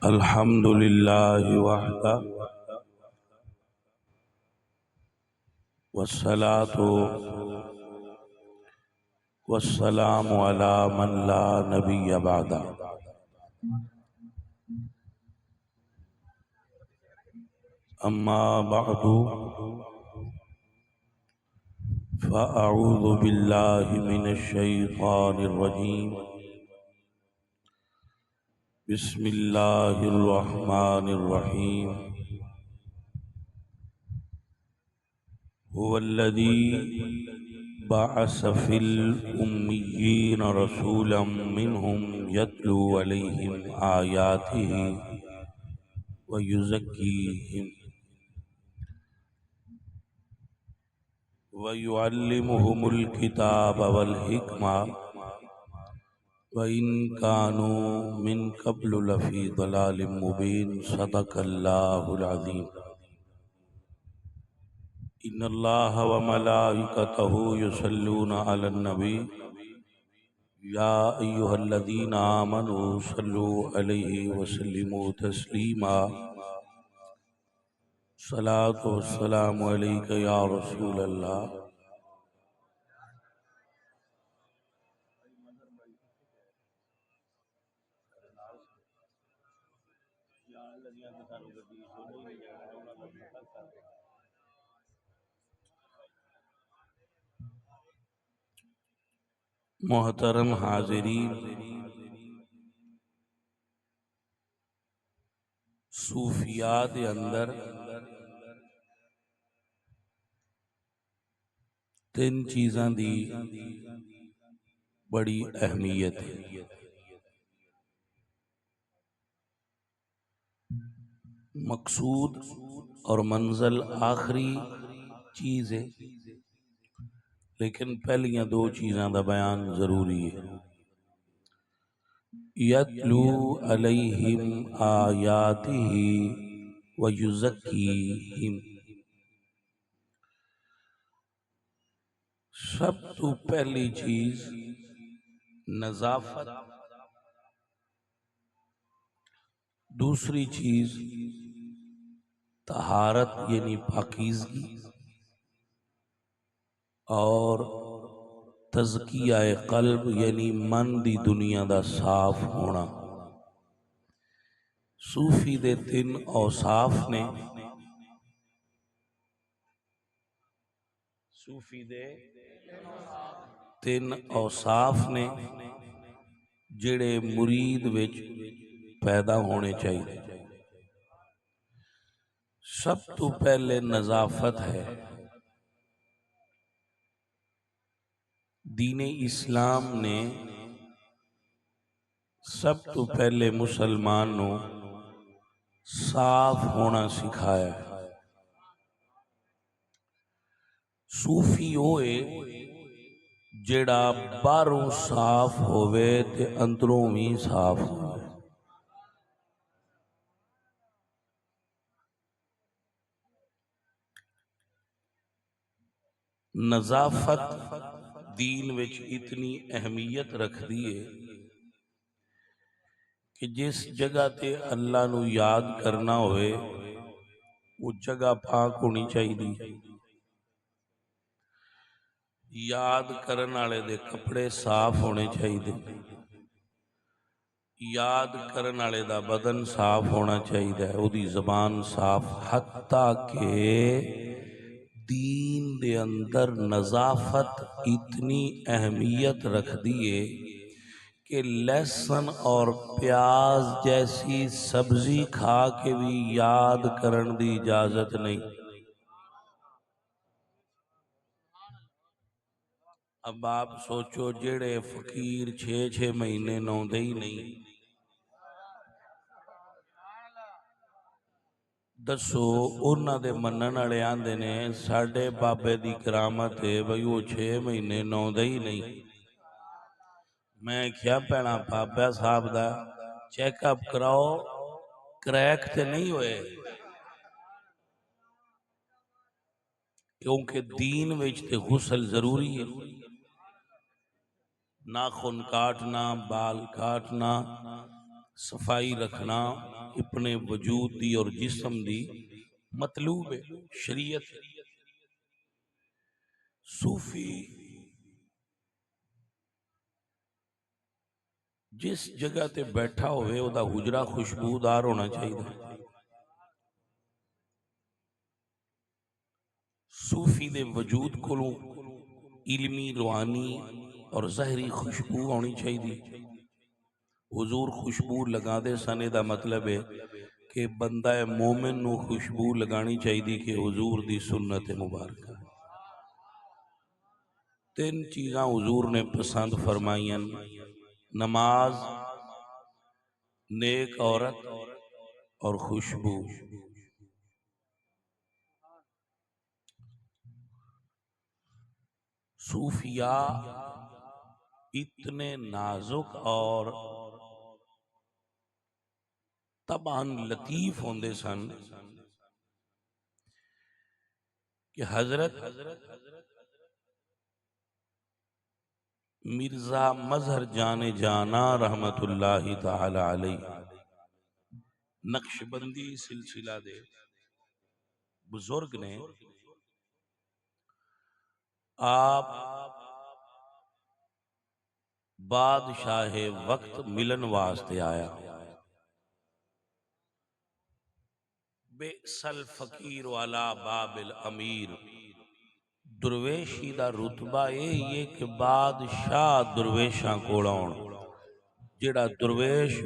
अल्हम्दुलिल्लाहि वहदा वस्सलातु वस्सलामु अला मन ला नबिय्य बअदा। अम्मा बअदु फ़अऊज़ु बिल्लाहि मिनश शैतानिर रजीम। बिस्मिल्लाहिर रहमानिर रहीम। हुवल्लज़ी बअस फ़िल उम्मिय्यीन रसूलन मिनहुम यत्लू अलैहिम आयातिहि व युज़क्कीहिम व युअल्लिमुहुमुल किताब वल हिकमा व इन कानू मिन क़ब्लु लफ़ी दलालिम मुबीन। सदक़ल्लाहुल अज़ीम। इन्नल्लाह व मलाइकतहु युसल्लूना अलन नबी या अय्युहल्लज़ीना आमनू सल्लू अलैहि वसल्लिमू तस्लीमा। सलातु वस्सलामु अलैका या रसूल अल्लाह। मोहतरम हाज़िरीन, सूफिया दे अंदर तीन चीज़ां दी बड़ी अहमियत है। मकसूद और मंजिल आखिरी चीज़ है, लेकिन पहलियां दो चीज़ां दा बयान जरूरी है। यत्लू अलैहिम आयातिही व युज़क्कीहिम। सब तो पहली चीज नजाफत, दूसरी चीज तहारत यानी पाकीज़गी और तज़किया क़ल्ब यानी मन दी दुनिया दा साफ होना। सूफी दे तीन औसाफ ने, सूफी दे तीन औसाफ ने जिहड़े मुरीद विच पैदा होने चाहिए। सब तो पहले नजाफत है। दीने इस्लाम ने सब तो पहले मुसलमान नू साफ होना सिखाया है। सूफी होए जेड़ा बाहरों साफ होवे ते अंदरों भी साफ होवे। नजाफत दीन विच इतनी अहमियत रखती है कि जिस जगह ते अल्लाह नू याद करना होए वो जगह पाक होनी चाहिए। याद करन वाले दे कपड़े साफ होने चाहिए। याद करन वाले दा बदन साफ होना चाहिए, उदी जबान साफ। हत्ता के दीन दे अंदर नजाफत इतनी अहमियत रख दिए कि लहसुन और प्याज जैसी सब्जी खा के भी याद करन दी इजाजत नहीं। अब आप सोचो, जेड़े फकीर 6-6 महीने नौंदे ही नहीं, दसो उन्हां दे मनन वाले आंदे ने साडे बाबे दी करामत है बई वो 6 महीने नौंदे ही नहीं। मैं क्या भैणा बाबा साहब दा चेकअप कराओ, क्रैक ते नहीं होए। क्योंकि दीन विच ते गुसल जरूरी है। नाखून काटना, बाल काटना, सफाई रखना, अपने वजूद दी और जिस्म दी मतलूब है शरीयत। सूफी जिस जगह ते बैठा होवे ओदा हुजरा खुशबूदार होना चाहिए। सूफी दे वजूद कोलों इल्मी रूहानी और जहरी खुशबू आनी चाहिए। हुजूर खुशबू लगा दे सन, दा मतलब है कि बंदा मोमिन नू खुशबू लगानी चाहिए कि हुजूर दी सुन्नत मुबारक। तीन चीज़ां हुजूर ने पसंद फरमाईयन, नमाज, नेक औरत और खुशबू। सूफिया इतने नाजुक और तबान लतीफ होंदे सन कि हजरत मिर्जा मजहर जाने जाना रहमतुल्लाहि ताला अलैह नक्शबंदी सिलसिला दे बुजुर्ग ने आप बादशाह वक्त मिलन वास्ते आया। बेसल फकीर वाला बाबिल अमीर, दुर्वेशी दा रुतबा ये कि बादशाह दुर्वेशा कोल आउण। जेड़ा दुर्वेश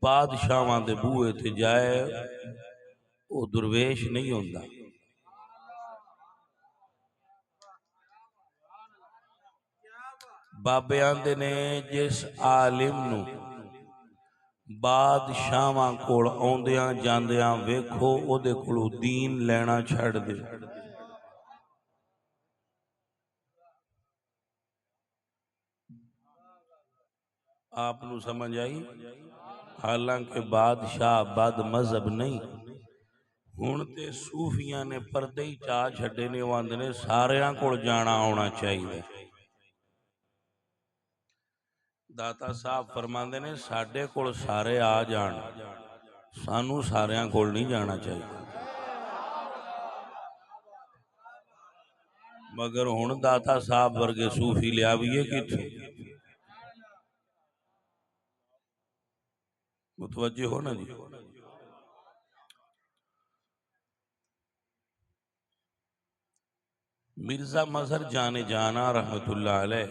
बादशाहां दे बूहे ते जाए वो दुर्वेश नहीं होंदा। बाबे आंदे ने जिस आलिम नू बादशाहां कोल आउंदियां जांदियां वेखो ओदे कोलों दीन लेना छड़ दे। आप नू समझ आई? हालांकि बादशाह बद मजहब नहीं, हुण ते सूफियां ने पर्दे ही चा छड्डे ने। वो आंदे ने सारियां कोल जाना आउणा चाहिए। दाता साहब फरमाते ने साडे कोल सारे आ जान, सानू सारियां कोल नहीं जाना चाहिए। मगर हुण दाता साहब वर्गे सूफी लियावीए किथों? मुतवज्जे हो ना जी। मिर्जा मजहर जाने जाना रहमतुल्लाह अलैह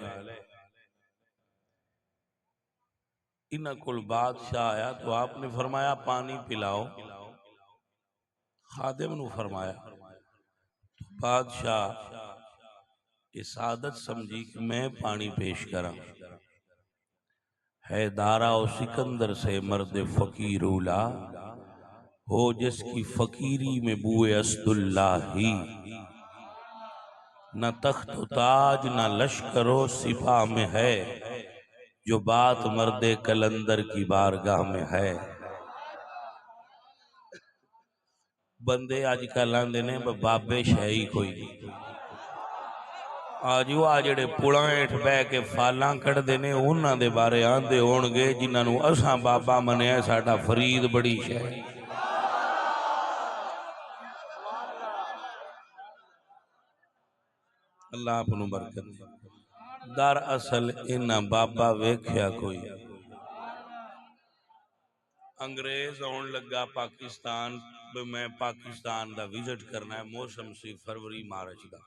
इन्ह कुल बादशाह आया तो आपने फरमाया पानी पिलाओ। खादिम नू फरमाया तो बादशाह इस आदत समझी कि मैं पानी पेश करा। है दारा और सिकंदर से मर्द फकीरूला हो जिसकी फकीरी में बुए असदुल्ला ही। न तख्त ताज न लश्करो सिपा में है जो बात मर्दे कलंदर की बारगाह में है। बंदे अजकल आंदे ने बाबे शाही कोई नहीं। आज वो आ जेड़े पुलां हेठ बह के फालां कढ़दे ने उन्हां दे बारे आंदे होणगे जिन्हां नूं असां बाबा मन्निया साडा फरीद बड़ी शाही। अल्लाह आपनू बरकत दे। दर असल इन्हां बाबा वेख्या कोई। अंग्रेज आउण लगा पाकिस्तान, मैं पाकिस्तान दा विजिट करना है। मौसम सी फरवरी मार्च दा।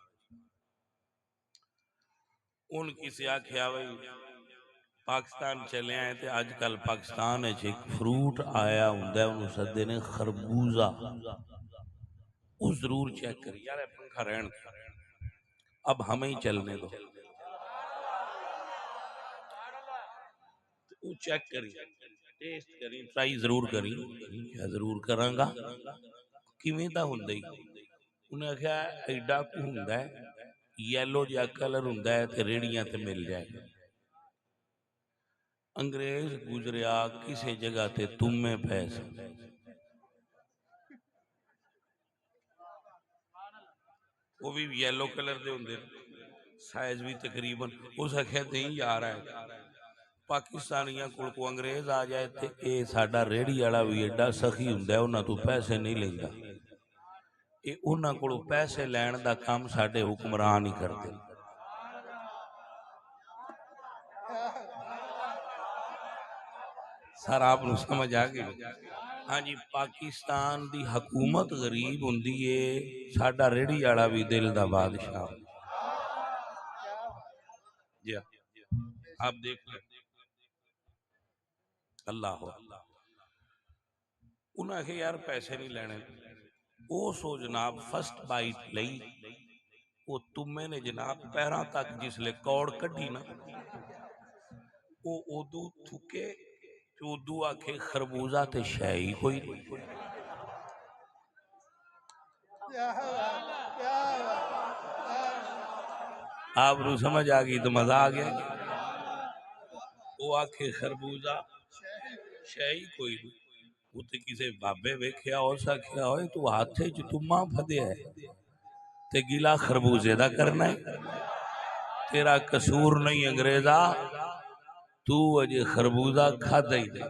उन किसी आख्या भाई पाकिस्तान चले आए थे। अजकल पाकिस्तान एक फ्रूट आया हुंदा उन्होंने सदे ने खरबूजा। वो जरूर चेक करी यार पंखा रहन। अब हमें ही चलने दो। वो चेक करी, टेस्ट करी, ट्राई जरूर करी। क्या जरूर करांगा किवें दा हुंदा ही। उन्हें आख्या एडा कु हुंदा है, येलो जिहा कलर हुंदा है ते रेड़ियां ते मिल जाएगा। अंग्रेज गुजरिया किसी जगह ते तुम्मे पैसे वो भी येलो कलर दे हुंदे, साइज भी तकरीबन। उस आख्या नहीं यार है पाकिस्तानियों को अंग्रेज आ जाए तो ये साडा रेहड़ी वाला भी एडा सखी हुंदा है, उन्हां तों पैसे नहीं लेंदा। ये उन्हां कोलों पैसे लैण दा काम साडे हुक्मरान ही करते। सर आपनूं समझ आ गई? हाँ जी, पाकिस्तान दी हकूमत गरीब हुंदी है, साडा रेहड़ी वाला भी दिल दा बादशाह। जी हाँ, आप देख लें। अल्लाह हो, उन्हें के यार पैसे नहीं लेने। वो सो जनाब फर्स्ट बाइट लई, वो तुम्हे ने जनाब पैरों तक जिसले कौड़ कढ़ी ना, वो उदू थुके ते उदू आखे खरबूजा ते शै ही कोई नहीं। आप समझ आ गई तो मजा आ गया। वो आखे खरबूजा शै ही कोई नहीं। उत्ते किसे बाबे वेख्या हो सख्या हो तू हाथे च तुम्मा फदया है ते गिला खरबूजे दा करना है। तेरा कसूर नहीं अंग्रेजा, तू अजे खरबूजा खादा ही नहीं।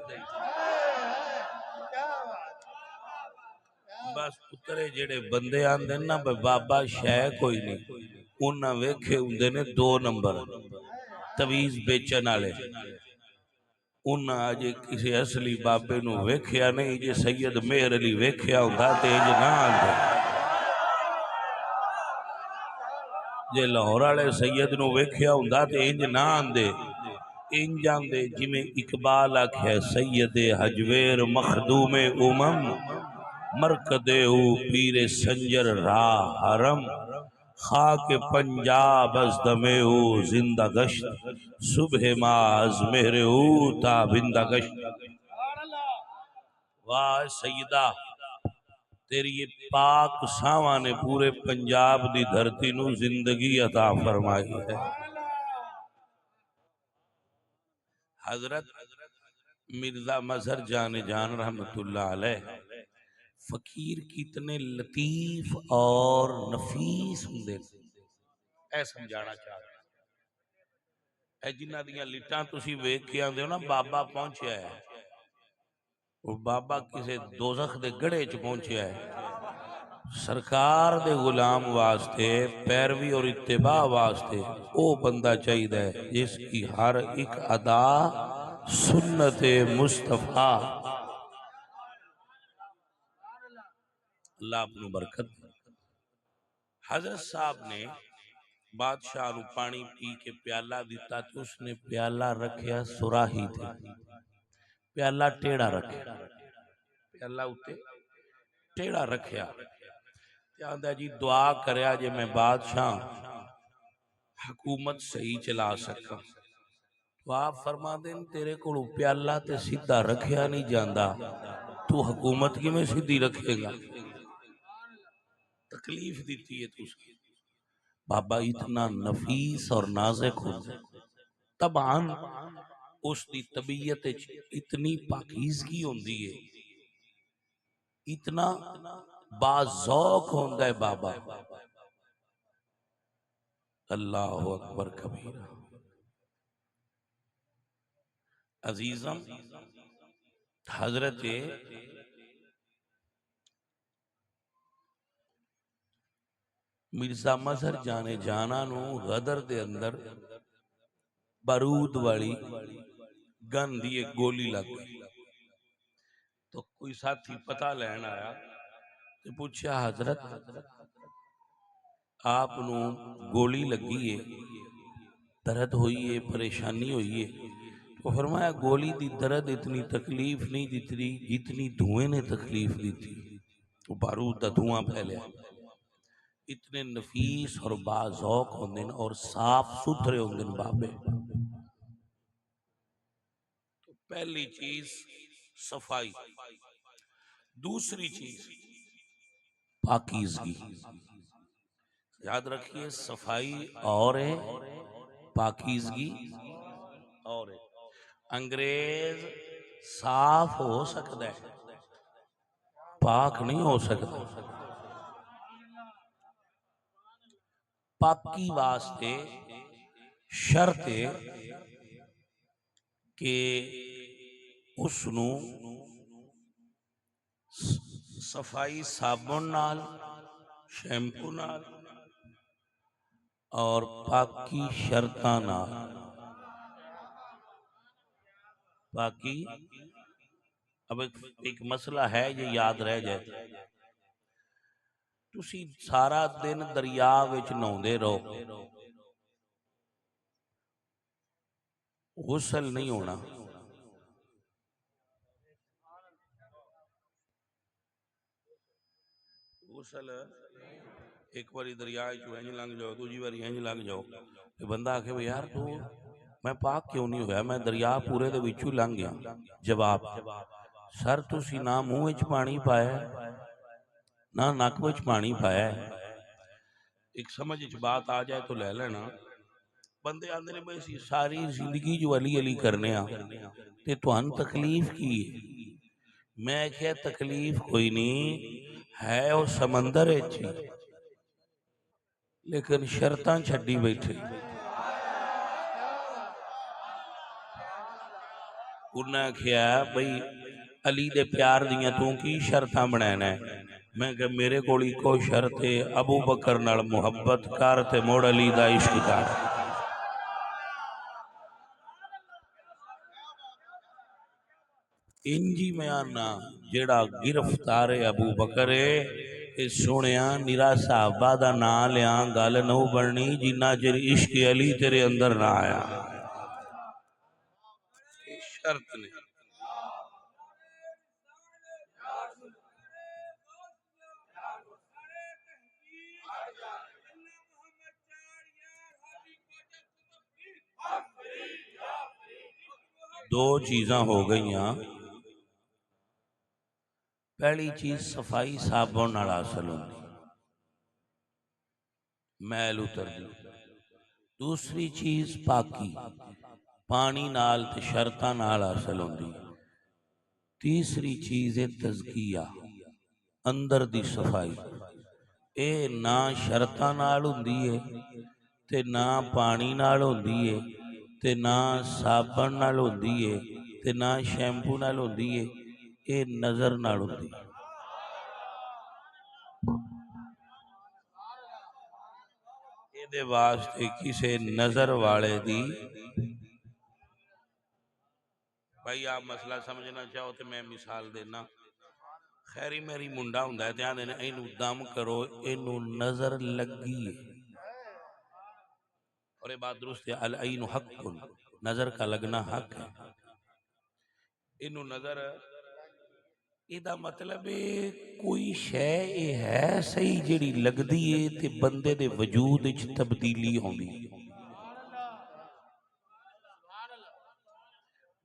बस पुत्रे जेड़े बंदे आंदे ना बाबा शै कोई नहीं, उन्हां वेखे हुंदे ने 2 नंबर तवीज बेचन वाले। उन्हां अजे किसी असली बाबे नूं वेख्या नहीं। जे सैयद मेहर अली वेख्या हुंदा ते इंज ना आंदे। जे लाहौर वाले सैयद नूं वेख्या हुंदा ते इंज ना आंदे। इंज आंदे जिवें इकबाल आख्या सैयद हजवेर मखदूमे उमम मरकदे पीरे संजर राह हरम खाक पंजाब अज दमे जिंदा गश्त सुबह माज मेहरे ता बिंदा गश्त। वाह सैयदा, तेरी ये पाक सावा ने पूरे पंजाब दी धरती नू जिंदगी अता फरमाई है। हजरत मिर्जा मजहर जाने जान रहमतुल्लाह अलैह फकीर कितने लतीफ और नफीस होंगे ऐ समझाना चाह रहा। जिन्हां दियां लिटां तुसी वेख के आंदे हो ना बाबा पहुंचया है, वो बाबा किसी दोजख दे गड़े च पहुंचया है। सरकार दे गुलाम वास्ते पैरवी और इत्तिबा वास्ते वो बंदा चाहिए जिसकी हर एक अदा सुन्नत मुस्तफा। अल्लाह अपनी बरकत। हजरत साहब ने बादशाह नू पानी पी के प्याला दिता तो उसने प्याला रखया सुराही थे, प्याला टेढ़ा रखया, प्याला उत्ते टेढ़ा रखया। आंदा जी दुआ करया जे मैं बादशाह हुकूमत सही चला सका। तो आप फरमा देन तेरे को प्याला ते सीधा रखया नहीं जाता, तू हुकूमत किवें सीधी रखेगा? तकलीफ दी है तुझे। बाबा इतना नफीस और नाजुक हो, तबान उसकी तबीयत इतनी पाकीज़गी होंदी है, इतना बाज़ौक होंदा है बाबा। अल्लाह अकबर कबीरा। अजीजम हजरत मिर्जा मजहर जाने जाना नू गदर दे अंदर बारूद वाली गन दी एक गोली लग गई। तो कोई साथी पता लैन आया तो पूछा हजरत आप नू गोली लगी है, दर्द हुई है, परेशानी हुई है? तो फरमाया गोली दी दर्द इतनी तकलीफ नहीं दी जितनी धुएं ने तकलीफ दी थी। तो बारूद का धुआं फैलिया। इतने नफीस और बाज़ौक होंगे और साफ सुथरे होंगे बाबे। तो पहली चीज सफाई, दूसरी चीज पाकीज़गी। याद रखिए सफाई और है, पाकीज़गी और है। अंग्रेज साफ हो सकता है, पाक नहीं हो सकता। पाकी वास्ते शर्त कि उसनू सफाई साबुन नाल, शैम्पू नाल और पाकी शर्तां नाल, बाकी अब एक मसला है ये याद रह जाए, तुसी सारा दिन दरिया विच नहाउंदे रहो, गुसल नहीं होना। गुसल एक बारी दरिया इंज लंघ जाओ, दूजी बारी इंज लंघ जाओ, तो बंदा आखे भी यार तू मैं पाक क्यों नहीं होया, मैं दरिया पूरे दे विचों लंघ गया। जवाब, सर तुसी ना मूँह विच पानी पाया ना नक विच पानी पाया। एक समझ च बात आ जाए तो ले लेना। बंदे आंदे ने भाई असीं सारी जिंदगी जो अली अली करने ते तुहानू तकलीफ की है? मैं क्या तकलीफ कोई नहीं है, वो समंदर ही, लेकिन शर्तां छड्डी बैठे। उन्हें आख्या बई अली दे प्यार दियां तू की शर्तां बनाना है? मैं क्या मेरे को इको शर्त है, अबू बकर नाल मुहब्बत कर ते मुड़ अली दा इश्क कर। इंजी मैं आना जेड़ा गिरफ्तार है अबू बकर है, सुनिया निरा साहबा दा ना लिया गल नौ बननी जिन्ना चिर इश्क अली तेरे अंदर ना आया। शर्त ने दो चीज़ां हो गई। पहली चीज सफाई साबुन नाल हासिल होंदी, मैल उतरदी। दूसरी चीज पाकी पानी नाल ते शर्तां नाल हासिल होंदी। तीसरी चीज है तज़किया, अंदर दी सफाई। ये ना शर्तां नाल हुंदी है ते ना पानी नाल हुंदी है ते ना साबन नाल हुंदी है ते ना शैम्पू नाल हुंदी है, ये नजर नाल हुंदी है। ਇਹਦੇ वास्ते किसी नजर वाले दी, भाई आप मसला समझना चाहो तो मैं मिसाल देना। खैरी मेरी मुंडा हुंदा है, ध्यान देना, इनू दम करो, इनू नजर लगी है और ये बात दुरुस्त है, अल ऐनु हक़्क़ुन, नजर का लगना हक है। इनू नजर इदा मतलब है कोई शय ये है सही जिहड़ी लगदी है ते बंदे दे वजूद विच तब्दीली आउंदी।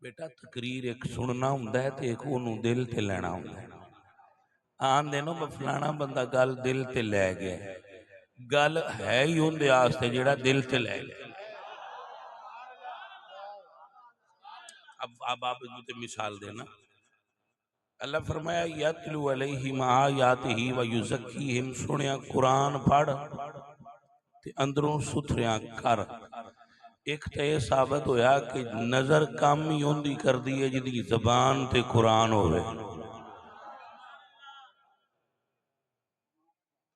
बेटा तकरीर एक सुनना हुंदा है ते एक ओनू दिल ते लेना हुंदा है। आम दिनों फलाना बंदा गल दिल ते लै गया, गल है ही उहदे वास्ते जिहड़ा दिल ते लै गया। अब आप मिसाल देना, अल्लाह फरमाया यतलू अलैहिम आयातिही व युज़क्कीहिम, सुनिया कुरान पढ़ ते अंदरों सुथरियां कर। एक तो यह साबित होया कि नजर कम ही उन्दी कर दी है जिहदी जबान ते कुरान होवे।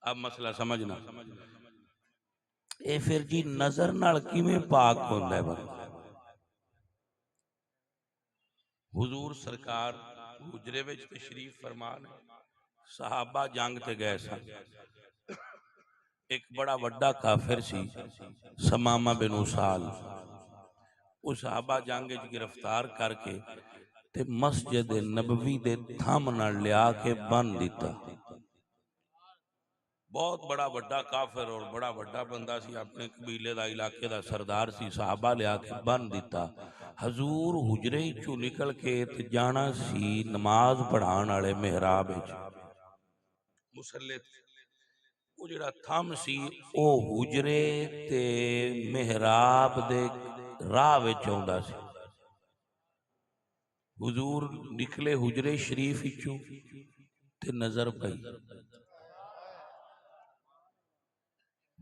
अब मसला समझना, ये फिर जी नजर नाल किवें पाक होंदा है बंदा? हुजूर सरकार हुजरे विच तशरीफ फरमान, सहाबा जंग ते गए सन। एक बड़ा वड्डा काफिर सी समामा बिन उसाल, उस सहाबा जंग विच गिरफ्तार करके ते मस्जिद नबवी दे थम नाल लिया के बन दिता। बहुत बड़ा वड्डा काफिर और बड़ा वड्डा बंदा सी, अपने कबीले दा इलाके दा सरदार सी, सहाबा लिया के बन दिता। हजूर हुजरे चों निकल के ते जाना सी नमाज पढ़ाण वाले मेहराब विच, मुसल्ले वो जिहड़ा थम सी ओ हुजरे ते मेहराब दे राह विच आउंदा सी। हुजूर निकले हुजरे शरीफ विचों ते नजर पई,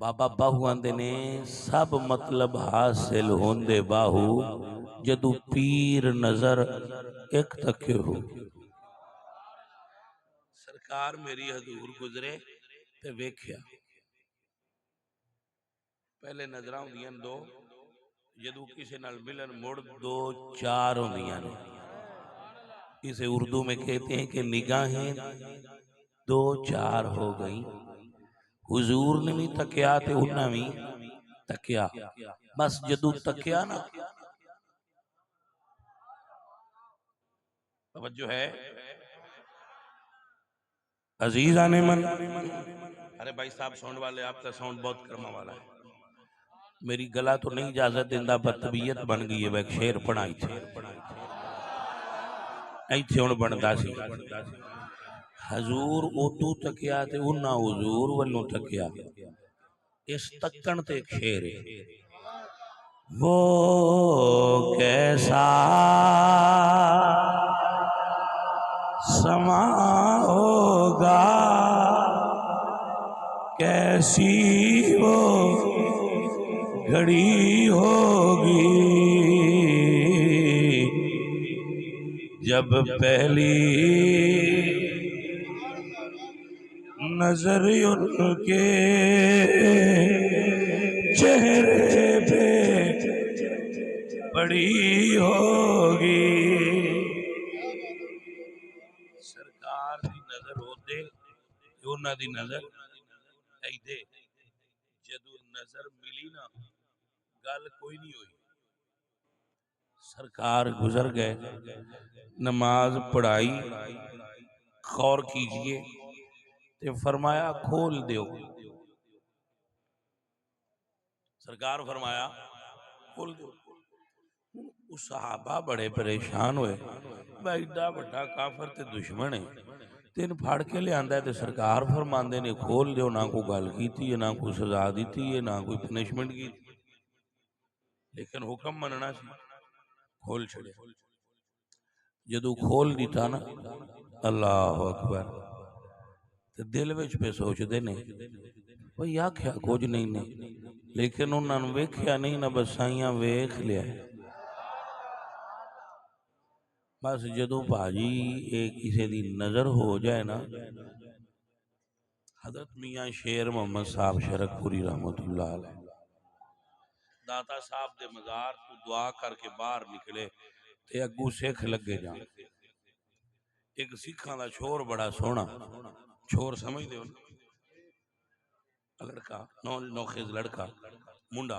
बाबा बाहू आंदे ने सब मतलब हासिल होंदे बाहू जदू पीर नजर एक तके हो। सरकार मेरी हजूर गुजरे ते वेख्या पहले नजर होंदियां दो जदू किसी नाल मिलन मुड़ दो चार होंदियां ने। इसे उर्दू में कहते हैं कि निगाहें दो चार हो गई। हुजूर ने भी तकिया ते उन्हें भी तकिया। बस जदू तकिया ना तवज्जो है अजीज आने मन। अरे भाई साहब साउंड वाले आपका साउंड बहुत कर्मा वाला है। मेरी गला तो नहीं इजाजत देता पर तबीयत बन गई है। वह शेर पढ़ाई थी इत्थे हुण बनदा सी। हजूर उदू तकिया ते उन्ना हुजूर वल्लों तकिया। इस तकन ते एक शेर है। वो कैसा समा होगा कैसी वो घड़ी होगी जब पहली नजर उनके चेहरे पे पड़ी होगी। सरकार दी नजर होते उन्हां दी नजर ऐदे जदू नजर मिली ना गल कोई नहीं हुई। सरकार गुजर गए। नमाज पढ़ाई गौर कीजिए ते फरमाया खोल दो। सरकार फरमाया खोल दो। उस सहाबा बड़े परेशान हुए। एडा बड़ा काफर ते दुश्मन है तेन फड़ के लिया तो सरकार फरमाते ने खोल दो। ना कोई गल की ना कोई सजा दी है ना कोई पनिशमेंट की। लेकिन हुक्म मनना सी खोल छड़े। जदू खोल दिता ना अल्लाह अकबर ते दिल विच पे सोचते ने भाई आख्या कुछ नहीं ने लेकिन उन्होंने वेख्या नहीं ना बसाइया वेख लिया। बस जदों भाजी ये किसी की नजर हो जाए ना। हजरत मियाँ शेर मोहम्मद साहब शरकपुरी रहमतुल्लाह अलैह दाता साहब दे मजार तो दुआ करके बाहर निकले ते अगू सिख लगे जान। एक सिखा का छोर बड़ा सोहना छोर समझते हो लड़का नौखेज लड़का मुंडा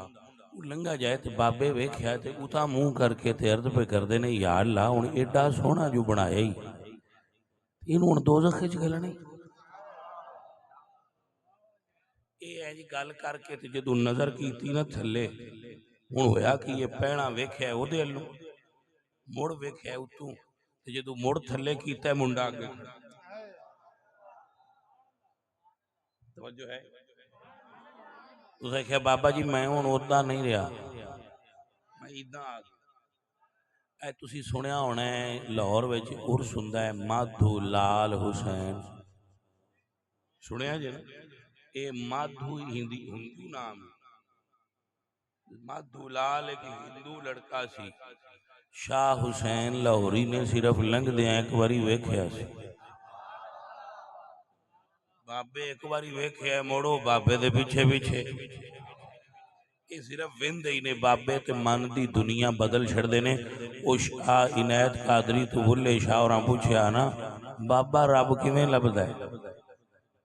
लंघा जाए तो बाबे वेख्या ते उता मुंह करके ते अर्ज पे करते ने यार ला हुण एडा सोहना जो बनाया ही इनू हुण दोज़ख च घलणे। ये जी गल करके ते जदों नजर कीती ना थल्ले हुण होया कि ये पैणा वेख्या ओदे अल्लों मुड़ वेख्या उतों ते जदों मुड़ थल्ले कीता मुंडा अगे तवज्जो है। तुसें आख्या बाबा जी मैं हुण उदा नहीं रहा मैं इदां आ गया। ऐ तुसीं सुनिया होना है लाहौर विच उर्स हुंदा है माधो लाल हुसैन सुनिया जे ना। ये माधो हिंदू नाम माधो लाल एक हिंदू लड़का सी। शाह हुसैन लाहौरी ने सिर्फ लंघदियां एक बारी वेख्या सी। बाबे एक बारी वेख्या मोड़ो बाबे दे पीछे पीछे ये सिर्फ वेंदे ही ने बाबे ते मन दी दुनिया बदल छड़दे ने। ओ शाह इनायत कादरी तो बुल्ले शाह और पूछया ना बाबा रब किवें लभदा है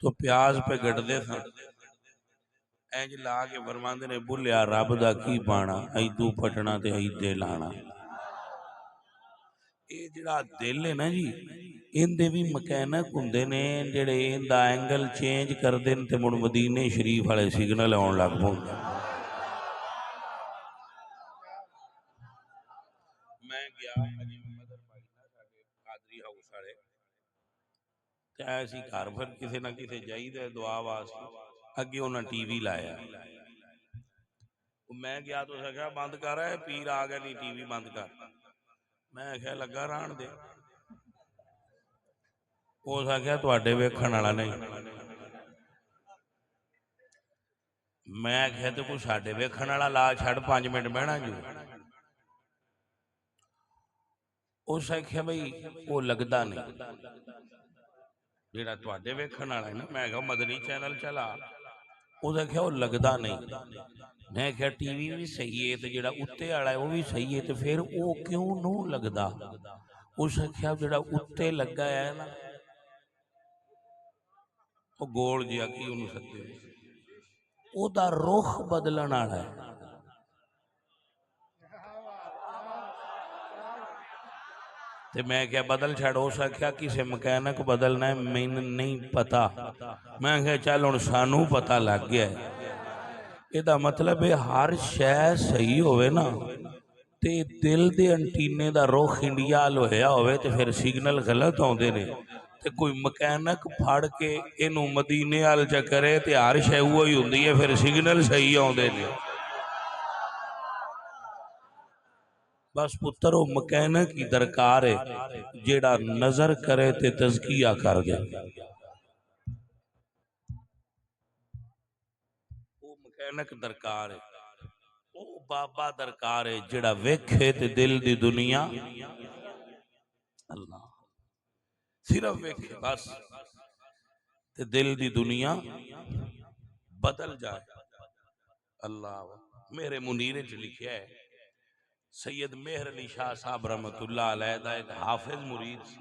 तो प्याज पे गड़दे सन इंज ला के फरमांदे ने बुल्लिया रब दा की पाना ऐदू फटना ते ऐदे लाना। ये जिहड़ा दिल है ना जी इनदे भी मकैनिक हुंदे ने जिहड़े इंदा एंगल चेंज करदे ने ते मुड़ मदीने शरीफ वाले सिग्नल आउण लग पौंदे। मैं गया अजी मदर भाई ना साडे कादरी हाउस वाले ते ऐसी घर फिर किसी ना किसी जाईदा दुआ वास्ते अगे उन्हें टीवी लाया। मैं गया तो क्या बंद कर रहा है पीर आ गया नहीं टीवी बंद कर। मैं आख्या लगा रहन दे उस आख्या तुहाडे वेखण वाला नहीं। मैं आख्या तो कोई साडे वेखण वाला ला छड़ 5 मिनट बहना जू। उस आख्या बई वो लगता नहीं जेड़ा तुहाडे वेखण वाला है ना। मैं कहा मदनी चैनल चला। उस आख्या वो लगता नहीं। मैं क्या टीवी भी सही है तो जेड़ा उत्ते वाला है वो भी सही है तो फिर वो क्यों नू लगदा। उस आख्या जेड़ा उत्ते लगा है ना वो गोल जिहा की उन्होंने सदे ओदा रुख बदलण वाला है। ते मैं क्या बदल छड़। उस आख्या किसी मकैनिक बदलना है मैनू नहीं पता। मैं क्या चल हुण सानू पता लग गया है। ਇਹਦਾ मतलब है हर शै सही होवे ना ते दिल दे अंटीने दा रुख इंडिया वाल होया होवे ते फिर सिग्नल गलत आउंदे ने ते कोई मकैनिक फड़ के इनू मदीने वाल च करे ते हर शै उही हुंदी है फिर सिग्नल सही आउंदे ने। बस पुत्र वो मकैनिक की दरकार है जेड़ा नजर करे ते तज़किया कर दे। वो मकैनिक दरकार है। वो बाबा दरकार है जेड़ा वेखे ते दिल दी दुनिया अल्लाह सिर्फ वेखे बस ते दिल दी दुनिया बदल जाए। अल्लाह मेरे मुनीर च लिखा है सैयद मेहर अली शाह साहब रहमतुल्लाह अलैह दा एक हाफिज मुरीद सी।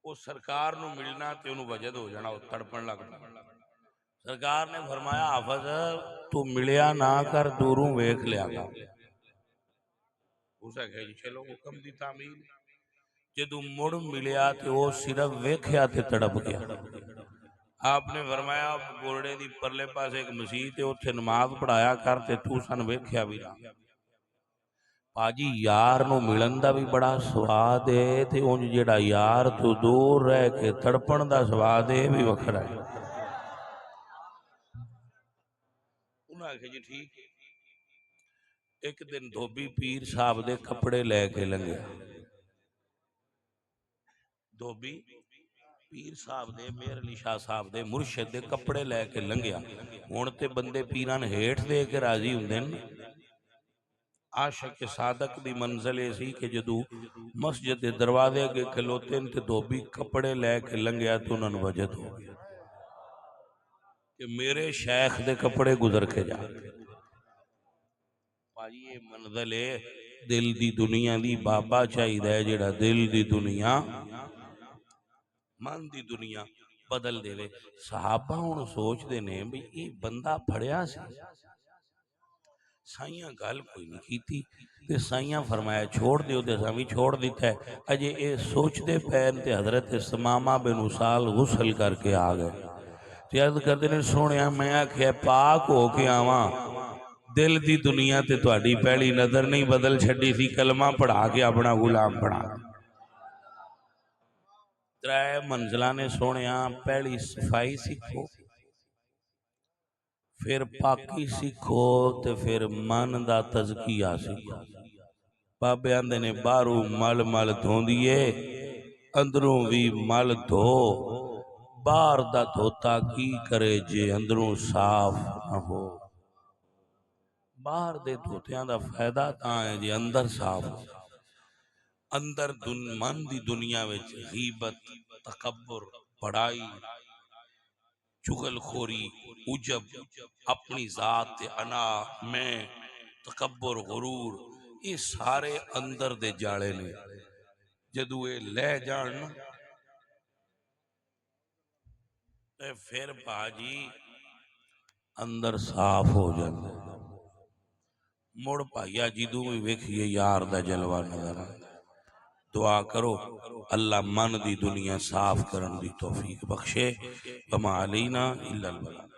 वो सरकार नू मिलना ते उन्होंने वजद हो जाना, वो तड़पण लग पा। सरकार ने फरमाया हाफिज तू मिलिया ना कर दूरों वेख लिया कर। उसे कहा जी चलो हुक्म दी तामील। जदों मुड़ मिलिया तो वो सिर्फ वेख्या ते तड़प गया। आपने फरमाया गोरडे दी परले पास एक मसीत है उत्थे नमाज पढ़ाया कर ते तू सन वेख्या भी ना। भाजी यार नू मिलन दा भी बड़ा स्वाद है ते उंज जेड़ा यार तो दूर रह के तड़पण दा स्वाद है भी वखरा है। उन्हें आखे जी ठीक है। एक दिन धोबी पीर साहब दे कपड़े लैके लंघिया। धोबी पीर साहब दे मेहर अली शाह साहब दे मुर्शिद दे कपड़े लैके लंघिया। हुण ते बंदे पीरां नूं हेठ दे के राजी हुंदे ने। आशिक सादक दी मंजिल ये सी कि जदों मस्जिद दे दरवाजे अगे खलोते ने ते धोबी कपड़े लैके लंघिया तो उन्हां नूं वजद हो गया कि मेरे शेख दे कपड़े गुजर के जा। भाई ये मंजिल है दिल दी दुनिया दी। बाबा चाहिदा है जेड़ा दिल दी दुनिया मन दी दुनिया बदल देवे। सहाबा हुण सोचदे ने भी ये बंदा फड़िया सी। साइयां गल कोई नहीं कीती ते साइयां फरमाया छोड़ दिओ ते असां भी छोड़ दिता है। अजे ये सोचते पैन ते हजरत समामा बिन उसाल गुसल करके आ गए ते अर्ज करते ने सोहणिया मैं आख्या पाक हो के आवा दिल दी दुनिया ते तुहाडी पहली नजर नहीं बदल छड्डी सी कलमा पढ़ा के अपना गुलाम बना। त्रै मंजिला ने सोहणिया पहली सफाई सीखो फिर पाकी सीखो ते फिर मन दा तज़किया सीखो। बाबे आंदे ने बाहरों मल मल धोंदिए अंदरों भी मल धो। बाहर दा धोता की करे जे अंदरों साफ न हो। बाहर दे धोतियां दा फायदा तां है जे अंदर साफ हो। अंदर मन दी दुनिया विच गीबत तकब्बुर बड़ाई चुगलखोरी उजब अपनी जात अना मैं तकब्बुर गुरूर ये सारे अंदर दे जाले ने। जदों ये लै जान ते फिर भाजी अंदर साफ हो जाता। मुड़ भाइया जिदों भी वेखिए यार दा जलवा नजर आंदा। दुआ करो अल्लाह मन दी दुनिया साफ करन दी तौफीक बख्शे। वमा अलैना इल्लल बलाग।